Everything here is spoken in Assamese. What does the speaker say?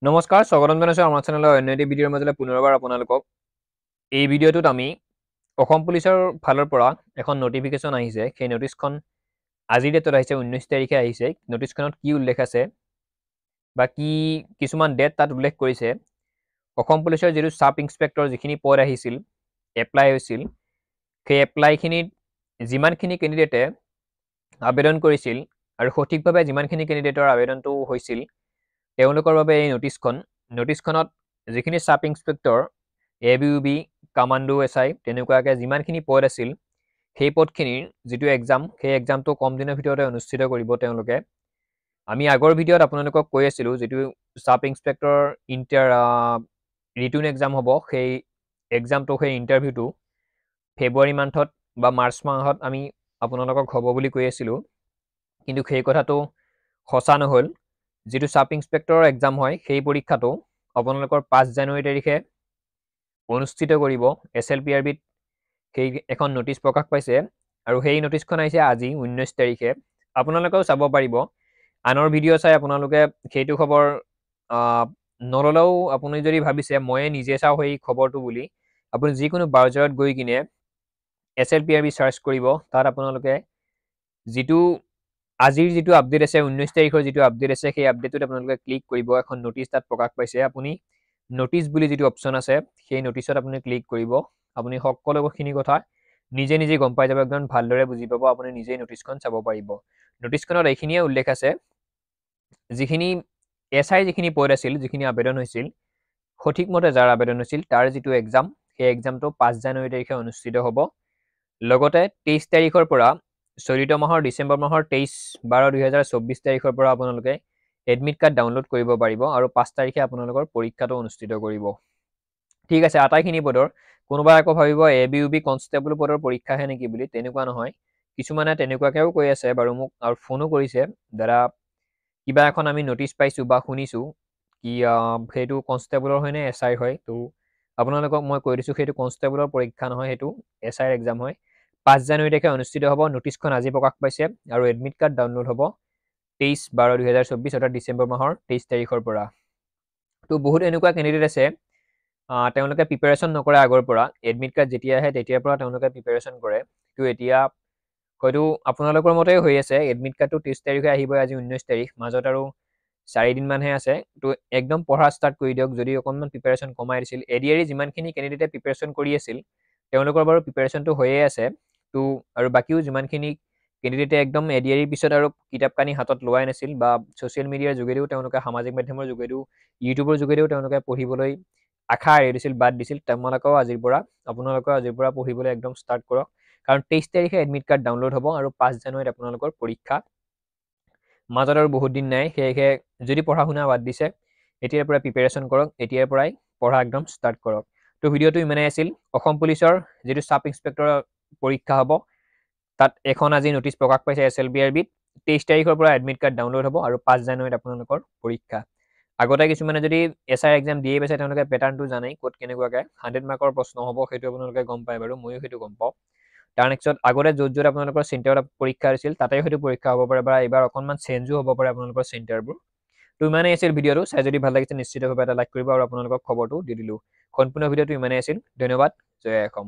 নমস্কাৰ স্বাগতম জনাইছোঁ আমাৰ চেনেলৰ অন্য এটি ভিডিঅ'ৰ মাজলৈ পুনৰবাৰ আপোনালোকক এই ভিডিঅ'টোত আমি অসম পুলিচৰ ফালৰ পৰা এখন নটিফিকেশ্যন আহিছে সেই নটিচখন আজিৰ ডেটত আহিছে 19 তাৰিখে আহিছে নটিচখনত কি উল্লেখ আছে বা কি কিছুমান ডেট তাত উল্লেখ কৰিছে অসম পুলিচৰ যিটো সাব ইন্সপেক্টৰ যিখিনি পদ আহিছিল এপ্লাই হৈছিল সেই এপ্লাইখিনিত যিমানখিনি কেণ্ডিডেটে আবেদন কৰিছিল আৰু সঠিকভাৱে যিমানখিনি কেণ্ডিডেটৰ আবেদনটো হৈছিল তেওঁলোকৰ বাবে এই নটিচখনত যিখিনি sub inspector ABUB commando SI তেনেকুৱাকৈ যিমানখিনি পদ আছিল সেই পদখিনিৰ যিটো এক্সাম সেই এক্সামটো কম দিনৰ ভিতৰতে অনুষ্ঠিত কৰিব তেওঁলোকে আমি আগৰ ভিডিঅ'ত আপোনালোকক কৈ আছিলোঁ যিটো সাব ইন্সপেক্টৰ ৰিটুন এক্সাম হ'ব সেই এক্সামটো সেই ইণ্টাৰভিউটো ফেব্ৰুৱাৰী মান্থত বা মাৰ্চ মাহত আমি আপোনালোকক হ'ব বুলি কৈ আছিলোঁ কিন্তু সেই কথাটো সঁচা নহ'ল যিটো সাব ইন্সপেক্টৰৰ এক্সাম হয় সেই পৰীক্ষাটো আপোনালোকৰ 5 জানুৱাৰী তাৰিখে অনুষ্ঠিত কৰিব SLPRBত সেই এখন নটিচ প্ৰকাশ পাইছে আৰু সেই নটিচখন আহিছে আজি 19 তাৰিখে আপোনালোকেও চাব পাৰিব আনৰ ভিডিঅ' চাই আপোনালোকে সেইটো খবৰ নললেও আপুনি যদি ভাবিছে ময়ে নিজে চাওঁ সেই খবৰটো বুলি আপুনি যিকোনো ব্ৰাউজাৰত গৈ কিনে SLPRB সাৰ্চ কৰিব তাত আপোনালোকে যিটো আজিৰ যিটো আপডেট আছে 19 তাৰিখৰ যিটো আপডেট আছে সেই আপডেটটোত আপোনালোকে ক্লিক কৰিব এখন নটিচ তাত প্ৰকাশ পাইছে আপুনি নটিচ বুলি যিটো অপচন আছে সেই নটিচত আপুনি ক্লিক কৰিব আপুনি সকলোখিনি কথা নিজে নিজে গম পাই যাব একদম ভালদৰে বুজি পাব আপুনি নিজে নটিচখন চাব পাৰিব নটিচখনত এইখিনিয়ে উল্লেখ আছে যিখিনি SI যিখিনি পদ আছিল যিখিনি আবেদন হৈছিল সঠিকমতে যাৰ আবেদন হৈছিল তাৰ যিটো এক্সাম সেই এক্সামটো 5 জানুৱাৰী তাৰিখে অনুষ্ঠিত হ'ব লগতে 23 তাৰিখৰ পৰা চলিত মাহৰ ডিচেম্বৰ মাহৰ 23/12/2024 তাৰিখৰ পৰা আপোনালোকে এডমিট কাৰ্ড ডাউনলোড কৰিব পাৰিব আৰু 5 তাৰিখে আপোনালোকৰ পৰীক্ষাটো অনুষ্ঠিত কৰিব ঠিক আছে আটাইখিনি পদৰ কোনোবাই আকৌ ভাবিব ABUB কনষ্টেবল পদৰ পৰীক্ষাহে নেকি বুলি তেনেকুৱা নহয় কিছুমানে তেনেকুৱাকেও কৈ আছে বাৰু মোক আৰু ফোনো কৰিছে দাদা কিবা এখন আমি নটিচ পাইছোঁ বা শুনিছোঁ কি সেইটো কনষ্টেবলৰ হয় নে SI হয় তো আপোনালোকক মই কৈ দিছোঁ সেইটো কনষ্টেবলৰ পৰীক্ষা নহয় সেইটো SI এক্সাম হয় 5 জানুৱাৰী তাৰিখে অনুষ্ঠিত হ'ব নটিচখন আজি প্ৰকাশ পাইছে আৰু এডমিট কাৰ্ড ডাউনলোড হ'ব 23/12/2024 অৰ্থাৎ ডিচেম্বৰ মাহৰ 23 তাৰিখৰ পৰা তো বহুত এনেকুৱা কেণ্ডিডেট আছে তেওঁলোকে প্ৰিপাৰেশ্যন নকৰে আগৰ পৰা এডমিট কাৰ্ড যেতিয়া আহে তেতিয়াৰ পৰা তেওঁলোকে প্ৰিপাৰেশ্যন কৰে তো এতিয়া হয়তো আপোনালোকৰ মতেই হৈ আছে এডমিট কাৰ্ডটো 23 তাৰিখে আহিব আজি 19 তাৰিখ মাজত আৰু 4 দিনমানহে আছে তো একদম পঢ়া ষ্টাৰ্ট কৰি দিয়ক যদি অকণমান প্ৰিপাৰেশ্যন কমাই দিছিল ADRE যিমানখিনি কেণ্ডিডেটে প্ৰিপাৰেশ্যন কৰি আছিল তেওঁলোকৰ বাৰু প্ৰিপাৰেশ্যনটো হৈয়ে আছে তো আৰু বাকিও যিমানখিনি কেণ্ডিডেটে একদম ADRE পিছত আৰু কিতাপ কানি হাতত লোৱাই নাছিল বা ছ'চিয়েল মিডিয়াৰ যোগেদিও তেওঁলোকে সামাজিক মাধ্যমৰ যোগেদিও ইউটিউবৰ যোগেদিও তেওঁলোকে পঢ়িবলৈ আশা এৰি দিছিল বাদ দিছিল আপোনালোকেও আজিৰ পৰা পঢ়িবলৈ একদম ষ্টাৰ্ট কৰক কাৰণ 23 তাৰিখে এডমিট কাৰ্ড ডাউনলোড হ'ব আৰু 5 জানুৱাৰীত আপোনালোকৰ পৰীক্ষা মাজত আৰু বহুত দিন নাই সেয়েহে যদি পঢ়া শুনা বাদ দিছে এতিয়াৰ পৰা প্ৰিপাৰেশ্যন কৰক এতিয়াৰ পৰাই পঢ়া একদম ষ্টাৰ্ট কৰক তো ভিডিঅ'টো ইমানেই আছিল অসম পুলিচৰ যিটো সাব ইন্সপেক্টৰৰ পৰীক্ষা হ'ব তাত এখন আজি নটিচ প্ৰকাশ পাইছে SLPRBত 23 তাৰিখৰ পৰা এডমিট কাৰ্ড ডাউনলোড হ'ব আৰু 5 জানুৱাৰীত আপোনালোকৰ পৰীক্ষা আগতে কিছুমানে যদি SI এক্সাম দিয়ে পাইছে তেওঁলোকে পেটাৰ্ণটো জানেই ক'ত কেনেকুৱাকৈ 100 মাৰ্কৰ প্ৰশ্ন হ'ব সেইটো আপোনালোকে গম পায় বাৰু ময়ো সেইটো গম পাওঁ তাৰ নেক্সট আগতে য'ত আপোনালোকৰ চেণ্টাৰত পৰীক্ষা হৈছিল তাতে হয়তো পৰীক্ষা হ'ব পাৰে বা এইবাৰ অকণমান চেঞ্জো হ'ব পাৰে আপোনালোকৰ চেণ্টাৰবোৰ তো ইমানেই আছিল ভিডিঅ'টো চাই যদি ভাল লাগিছে নিশ্চিতভাৱে এটা লাইক কৰিব আৰু আপোনালোকক খবৰটো দি দিলোঁ সম্পূৰ্ণ ভিডিঅ'টো ইমানেই আছিল ধন্যবাদ জয় অসম